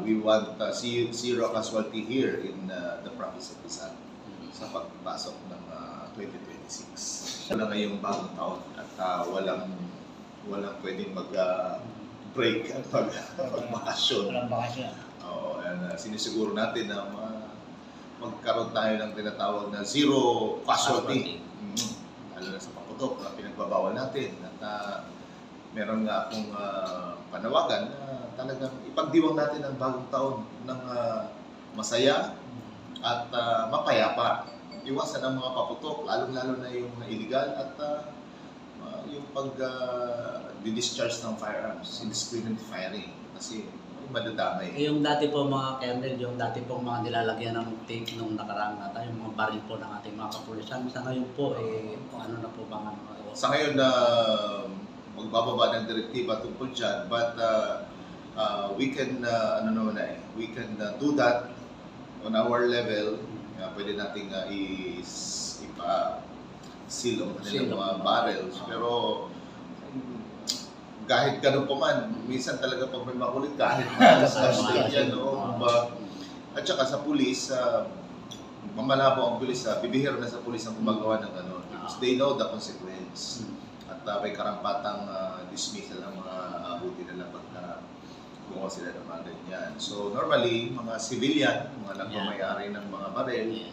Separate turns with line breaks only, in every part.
we want zero casualty here in the province of Rizal sa pagpasok ng 2026. Wala ngayong bagong taon at walang pwedeng mag-break at magbakasyon.
Walang bakasyon.
Oo, and sinisiguro natin na magkaroon tayo ng tinatawag na zero casualty. Lalo na sa paputok na pinagbabawal natin. At meron nga akong panawagan na talagang ipagdiwang natin ang bagong taon ng masaya at mapayapa. Iwasan ang mga paputok, lalong-lalo na yung mga illegal at yung pag-discharge ng firearms, indiscriminate firing. Kasi madadamay.
Yung dati po mga kernel, yung dati po mga nilalagyan ng tape nung nakaraan natin, yung mga baril po ng ating mga kapulisan. Sa ngayon po, ano na po ba mga...
Sa ngayon na magbababa ng direktiba tungkol dyan, but we can, we can do that on our level. Pwede nating ipa-seal ang kanilang mga barrels. Pero kahit ganun pa man, minsan talaga pag may makulit, kahit na yan, no? At saka sa pulis, mamalabo ang pulis, bibihira na sa pulis ang gumagawa ng gano'n. Because they know the consequence. At may karampatang dismissal ang mga abuti nila pagka gumawa sila ng mga ganyan. So normally, mga civilian, mga nagmamayari ng mga baril,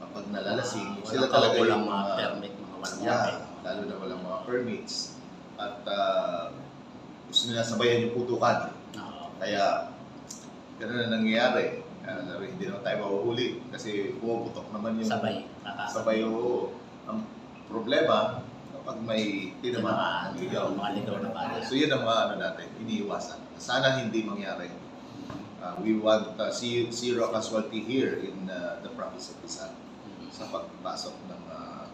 kapag nalalasing, sila talaga yung mga
permit, mga walang
lalo na walang mga permits. At gusto nila sabayan yung putukan. Kaya gano'n na nangyayari. Hindi naman tayo mahuhuli kasi pumuputok naman yung sabay ang problema kapag may tinamaan, ligaw. So yun ang mga natin, iniiwasan. Sana hindi mangyari. We want zero casualty here in the province of Rizal sa pagpasok ng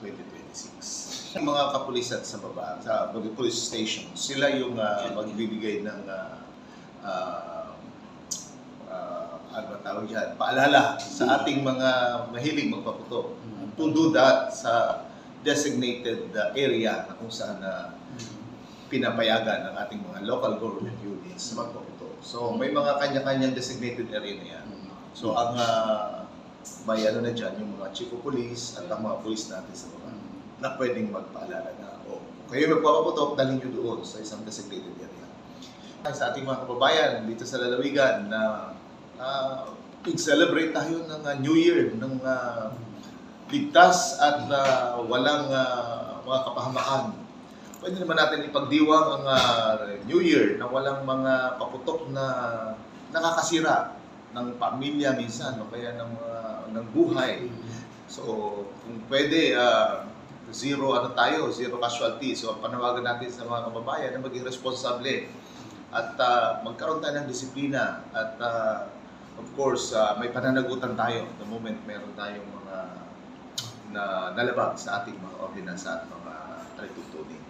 2026. Yung mga kapulisan sa baba, sa police station, sila yung magbibigay ng paalala sa ating mga mahilig magpaputok to do that sa designated area na kung saan pinapayagan ng ating mga local government units sa magpaputok. So may mga kanya-kanyang designated area na yan. So ang may na dyan, yung mga chief of police at ang mga police natin sa baba na pwedeng magpaalala na kayo magpapaputok, dalhin nyo doon sa isang designated area. Sa ating mga kababayan dito sa lalawigan na i-celebrate tayo ng New Year ng ligtas at walang mga kapahamakan. Pwede naman natin ipagdiwang ang New Year na walang mga paputok na nakakasira ng pamilya minsan o kaya ng buhay. So kung pwede, zero casualty. So panawagan natin sa mga kababayan na maging responsable at magkaroon tayo ng disiplina at of course may pananagutan tayo the moment meron tayong mga nalabag sa ating mga ordinansa at mga talitutunin.